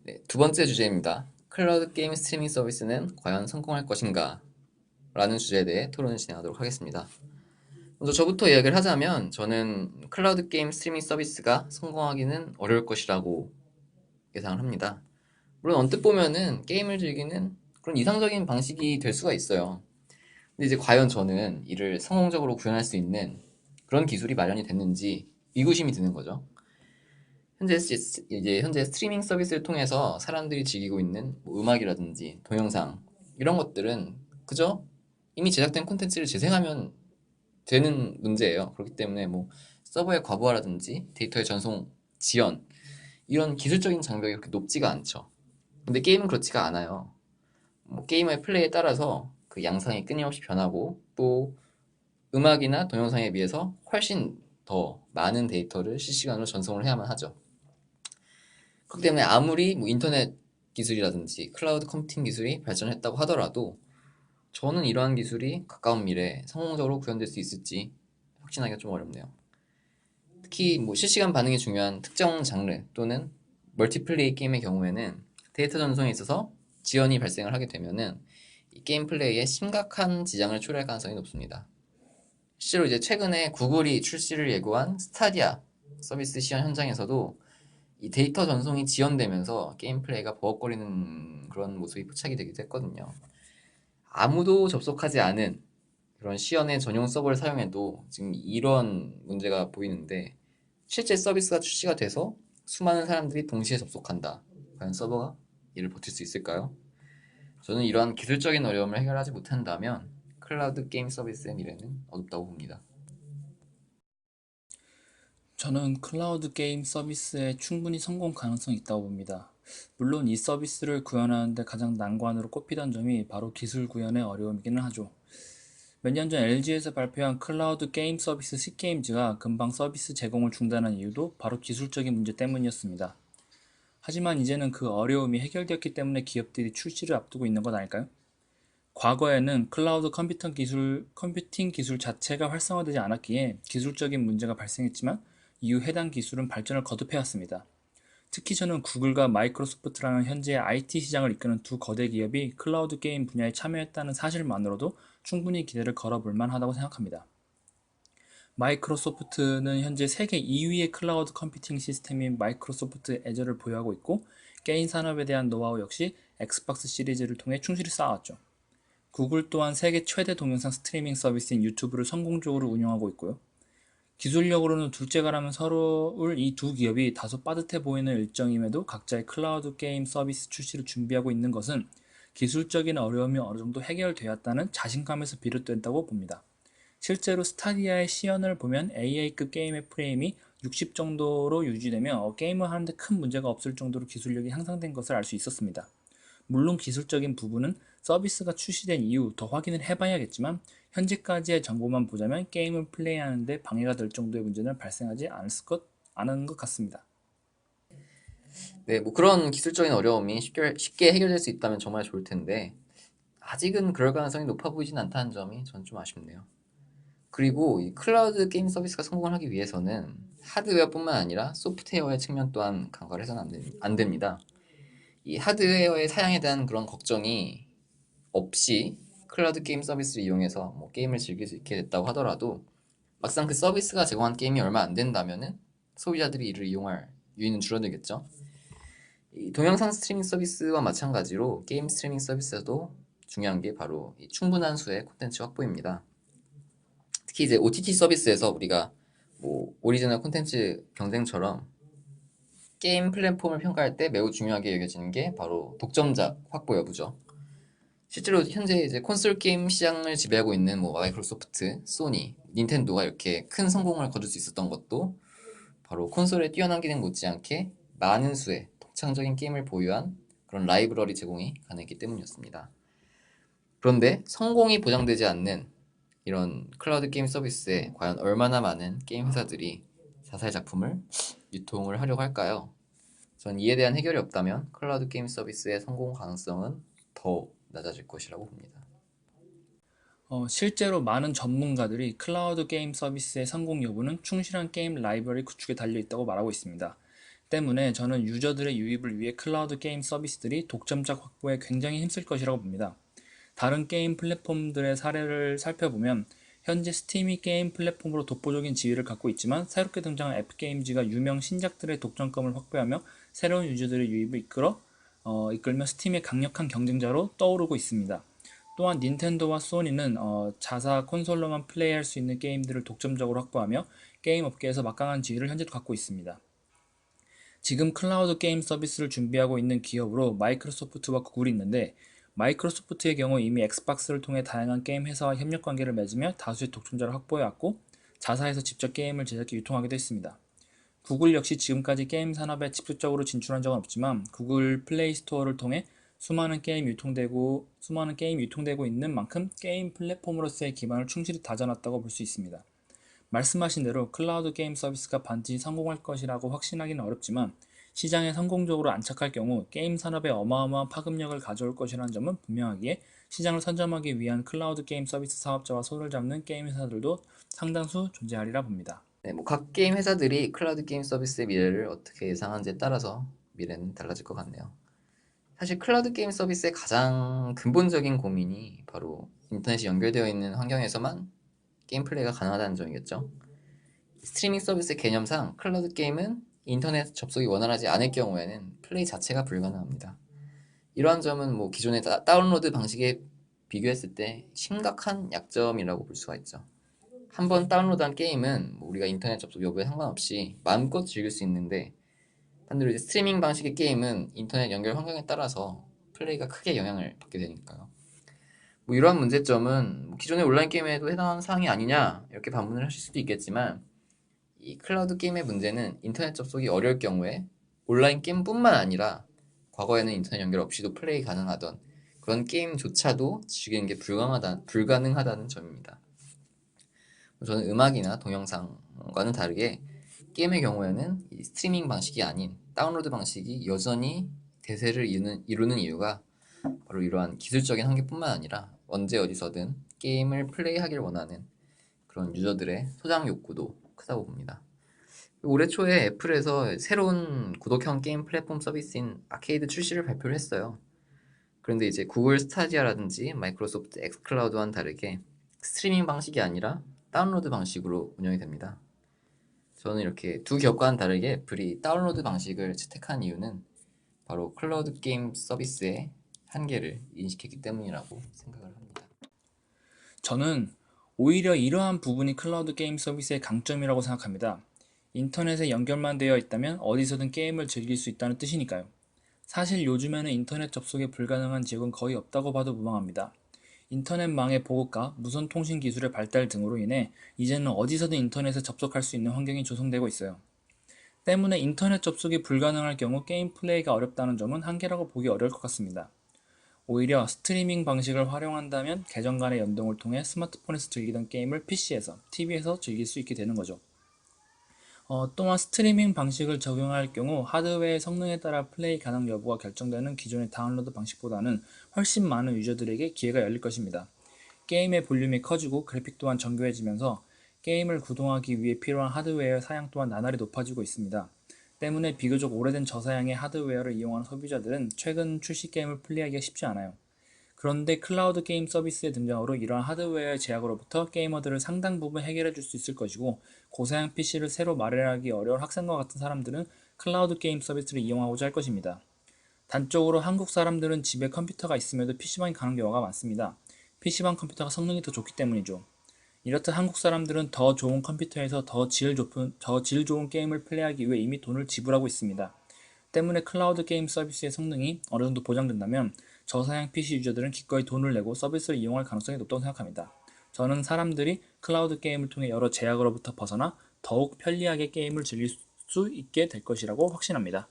네, 두 번째 주제입니다. 클라우드 게임 스트리밍 서비스는 과연 성공할 것인가? 라는 주제에 대해 토론을 진행하도록 하겠습니다. 먼저 저부터 이야기를 하자면 저는 클라우드 게임 스트리밍 서비스가 성공하기는 어려울 것이라고 예상을 합니다. 물론 언뜻 보면은 게임을 즐기는 그런 이상적인 방식이 될 수가 있어요. 근데 이제 과연 저는 이를 성공적으로 구현할 수 있는 그런 기술이 마련이 됐는지 의구심이 드는 거죠. 현재 스트리밍 서비스를 통해서 사람들이 즐기고 있는 뭐 음악이라든지 동영상 이런 것들은 그저 이미 제작된 콘텐츠를 재생하면 되는 문제예요. 그렇기 때문에 뭐 서버의 과부하라든지 데이터의 전송 지연 이런 기술적인 장벽이 그렇게 높지가 않죠. 근데 게임은 그렇지가 않아요. 뭐 게임의 플레이에 따라서 그 양상이 끊임없이 변하고 또 음악이나 동영상에 비해서 훨씬 더 많은 데이터를 실시간으로 전송을 해야만 하죠. 그렇기 때문에 아무리 뭐 인터넷 기술이라든지 클라우드 컴퓨팅 기술이 발전했다고 하더라도 저는 이러한 기술이 가까운 미래에 성공적으로 구현될 수 있을지 확신하기가 좀 어렵네요. 특히 뭐 실시간 반응이 중요한 특정 장르 또는 멀티플레이 게임의 경우에는 데이터 전송에 있어서 지연이 발생을 하게 되면은 이 게임 플레이에 심각한 지장을 초래할 가능성이 높습니다. 실제로 이제 최근에 구글이 출시를 예고한 스타디아 서비스 시연 현장에서도 이 데이터 전송이 지연되면서 게임 플레이가 버벅거리는 그런 모습이 포착이 되기도 했거든요. 아무도 접속하지 않은 그런 시연의 전용 서버를 사용해도 지금 이런 문제가 보이는데 실제 서비스가 출시가 돼서 수많은 사람들이 동시에 접속한다. 과연 서버가 이를 버틸 수 있을까요? 저는 이러한 기술적인 어려움을 해결하지 못한다면 클라우드 게임 서비스의 미래는 어둡다고 봅니다. 저는 클라우드 게임 서비스에 충분히 성공 가능성이 있다고 봅니다. 물론 이 서비스를 구현하는 데 가장 난관으로 꼽히던 점이 바로 기술 구현의 어려움이기는 하죠. 몇 년 전 LG에서 발표한 클라우드 게임 서비스 C게임즈가 금방 서비스 제공을 중단한 이유도 바로 기술적인 문제 때문이었습니다. 하지만 이제는 그 어려움이 해결되었기 때문에 기업들이 출시를 앞두고 있는 것 아닐까요? 과거에는 클라우드 컴퓨팅 기술 자체가 활성화되지 않았기에 기술적인 문제가 발생했지만 이후 해당 기술은 발전을 거듭해왔습니다. 특히 저는 구글과 마이크로소프트라는 현재 IT 시장을 이끄는 두 거대 기업이 클라우드 게임 분야에 참여했다는 사실만으로도 충분히 기대를 걸어볼 만하다고 생각합니다. 마이크로소프트는 현재 세계 2위의 클라우드 컴퓨팅 시스템인 마이크로소프트 애저를 보유하고 있고 게임 산업에 대한 노하우 역시 엑스박스 시리즈를 통해 충실히 쌓아왔죠. 구글 또한 세계 최대 동영상 스트리밍 서비스인 유튜브를 성공적으로 운영하고 있고요. 기술력으로는 둘째가라면 서로를 이 두 기업이 다소 빠듯해 보이는 일정임에도 각자의 클라우드 게임 서비스 출시를 준비하고 있는 것은 기술적인 어려움이 어느 정도 해결되었다는 자신감에서 비롯된다고 봅니다. 실제로 스타디아의 시연을 보면 AA급 게임의 프레임이 60 정도로 유지되며 게임을 하는데 큰 문제가 없을 정도로 기술력이 향상된 것을 알 수 있었습니다. 물론 기술적인 부분은 서비스가 출시된 이후 더 확인을 해봐야겠지만 현재까지의 정보만 보자면 게임을 플레이하는데 방해가 될 정도의 문제는 발생하지 않은 것 같습니다. 네, 뭐 그런 기술적인 어려움이 쉽게 해결될 수 있다면 정말 좋을 텐데 아직은 그럴 가능성이 높아 보이진 않다는 점이 전 좀 아쉽네요. 그리고 이 클라우드 게임 서비스가 성공을 하기 위해서는 하드웨어뿐만 아니라 소프트웨어의 측면 또한 간과를 해서는 안 됩니다. 이 하드웨어의 사양에 대한 그런 걱정이 없이 클라우드 게임 서비스를 이용해서 뭐 게임을 즐길 수 있게 됐다고 하더라도 막상 그 서비스가 제공한 게임이 얼마 안 된다면은 소비자들이 이를 이용할 유인은 줄어들겠죠. 이 동영상 스트리밍 서비스와 마찬가지로 게임 스트리밍 서비스에도 중요한 게 바로 이 충분한 수의 콘텐츠 확보입니다. 특히 이제 OTT 서비스에서 우리가 뭐 오리지널 콘텐츠 경쟁처럼 게임 플랫폼을 평가할 때 매우 중요하게 여겨지는 게 바로 독점작 확보 여부죠. 실제로 현재 이제 콘솔 게임 시장을 지배하고 있는 뭐 마이크로소프트, 소니, 닌텐도가 이렇게 큰 성공을 거둘 수 있었던 것도 바로 콘솔의 뛰어난 기능 못지않게 많은 수의 독창적인 게임을 보유한 그런 라이브러리 제공이 가능했기 때문이었습니다. 그런데 성공이 보장되지 않는 이런 클라우드 게임 서비스에 과연 얼마나 많은 게임 회사들이 자사의 작품을 유통을 하려고 할까요? 전 이에 대한 해결이 없다면 클라우드 게임 서비스의 성공 가능성은 더 낮아질 것이라고 봅니다. 실제로 많은 전문가들이 클라우드 게임 서비스의 성공 여부는 충실한 게임 라이브러리 구축에 달려 있다고 말하고 있습니다. 때문에 저는 유저들의 유입을 위해 클라우드 게임 서비스들이 독점작 확보에 굉장히 힘쓸 것이라고 봅니다. 다른 게임 플랫폼들의 사례를 살펴보면 현재 스팀이 게임 플랫폼으로 독보적인 지위를 갖고 있지만 새롭게 등장한 에픽게임즈가 유명 신작들의 독점권을 확보하며 새로운 유저들의 유입을 이끌며 스팀의 강력한 경쟁자로 떠오르고 있습니다. 또한 닌텐도와 소니는 자사 콘솔로만 플레이할 수 있는 게임들을 독점적으로 확보하며 게임 업계에서 막강한 지위를 현재도 갖고 있습니다. 지금 클라우드 게임 서비스를 준비하고 있는 기업으로 마이크로소프트와 구글이 있는데 마이크로소프트의 경우 이미 엑스박스를 통해 다양한 게임 회사와 협력 관계를 맺으며 다수의 독점자를 확보해왔고 자사에서 직접 게임을 제작해 유통하기도 했습니다. 구글 역시 지금까지 게임 산업에 직접적으로 진출한 적은 없지만 구글 플레이 스토어를 통해 수많은 게임이 유통되고 있는 만큼 게임 플랫폼으로서의 기반을 충실히 다져놨다고 볼 수 있습니다. 말씀하신 대로 클라우드 게임 서비스가 반드시 성공할 것이라고 확신하기는 어렵지만 시장에 성공적으로 안착할 경우 게임 산업에 어마어마한 파급력을 가져올 것이라는 점은 분명하기에 시장을 선점하기 위한 클라우드 게임 서비스 사업자와 손을 잡는 게임 회사들도 상당수 존재하리라 봅니다. 네, 뭐 각 게임 회사들이 클라우드 게임 서비스의 미래를 어떻게 예상하는지에 따라서 미래는 달라질 것 같네요. 사실 클라우드 게임 서비스의 가장 근본적인 고민이 바로 인터넷이 연결되어 있는 환경에서만 게임 플레이가 가능하다는 점이겠죠. 스트리밍 서비스의 개념상 클라우드 게임은 인터넷 접속이 원활하지 않을 경우에는 플레이 자체가 불가능합니다. 이러한 점은 뭐 기존의 다운로드 방식에 비교했을 때 심각한 약점이라고 볼 수가 있죠. 한번 다운로드한 게임은 뭐 우리가 인터넷 접속 여부에 상관없이 마음껏 즐길 수 있는데 반대로 이제 스트리밍 방식의 게임은 인터넷 연결 환경에 따라서 플레이가 크게 영향을 받게 되니까요. 뭐 이러한 문제점은 뭐 기존의 온라인 게임에도 해당하는 사항이 아니냐 이렇게 반문을 하실 수도 있겠지만 이 클라우드 게임의 문제는 인터넷 접속이 어려울 경우에 온라인 게임뿐만 아니라 과거에는 인터넷 연결 없이도 플레이 가능하던 그런 게임조차도 즐기는 게 불가능하다는 점입니다. 저는 음악이나 동영상과는 다르게 게임의 경우에는 이 스트리밍 방식이 아닌 다운로드 방식이 여전히 대세를 이루는 이유가 바로 이러한 기술적인 한계뿐만 아니라 언제 어디서든 게임을 플레이하길 원하는 그런 유저들의 소장 욕구도 크다고 봅니다. 올해 초에 애플에서 새로운 구독형 게임 플랫폼 서비스인 아케이드 출시를 발표를 했어요. 그런데 이제 구글 스타디아라든지 마이크로소프트 엑스클라우드와는 다르게 스트리밍 방식이 아니라 다운로드 방식으로 운영이 됩니다. 저는 이렇게 두 기업과는 다르게 애플이 다운로드 방식을 채택한 이유는 바로 클라우드 게임 서비스의 한계를 인식했기 때문이라고 생각을 합니다. 저는 오히려 이러한 부분이 클라우드 게임 서비스의 강점이라고 생각합니다. 인터넷에 연결만 되어 있다면 어디서든 게임을 즐길 수 있다는 뜻이니까요. 사실 요즘에는 인터넷 접속이 불가능한 지역은 거의 없다고 봐도 무방합니다. 인터넷망의 보급과 무선 통신 기술의 발달 등으로 인해 이제는 어디서든 인터넷에 접속할 수 있는 환경이 조성되고 있어요. 때문에 인터넷 접속이 불가능할 경우 게임 플레이가 어렵다는 점은 한계라고 보기 어려울 것 같습니다. 오히려 스트리밍 방식을 활용한다면 계정 간의 연동을 통해 스마트폰에서 즐기던 게임을 PC에서, TV에서 즐길 수 있게 되는 거죠. 또한 스트리밍 방식을 적용할 경우 하드웨어의 성능에 따라 플레이 가능 여부가 결정되는 기존의 다운로드 방식보다는 훨씬 많은 유저들에게 기회가 열릴 것입니다. 게임의 볼륨이 커지고 그래픽 또한 정교해지면서 게임을 구동하기 위해 필요한 하드웨어의 사양 또한 나날이 높아지고 있습니다. 때문에 비교적 오래된 저사양의 하드웨어를 이용하는 소비자들은 최근 출시 게임을 플레이하기가 쉽지 않아요. 그런데 클라우드 게임 서비스의 등장으로 이러한 하드웨어의 제약으로부터 게이머들을 상당 부분 해결해 줄 수 있을 것이고 고사양 PC를 새로 마련하기 어려운 학생과 같은 사람들은 클라우드 게임 서비스를 이용하고자 할 것입니다. 단적으로 한국 사람들은 집에 컴퓨터가 있음에도 PC방에 가는 경우가 많습니다. PC방 컴퓨터가 성능이 더 좋기 때문이죠. 이렇듯 한국 사람들은 더 좋은 컴퓨터에서 더 질 좋은 게임을 플레이하기 위해 이미 돈을 지불하고 있습니다. 때문에 클라우드 게임 서비스의 성능이 어느 정도 보장된다면 저사양 PC 유저들은 기꺼이 돈을 내고 서비스를 이용할 가능성이 높다고 생각합니다. 저는 사람들이 클라우드 게임을 통해 여러 제약으로부터 벗어나 더욱 편리하게 게임을 즐길 수 있게 될 것이라고 확신합니다.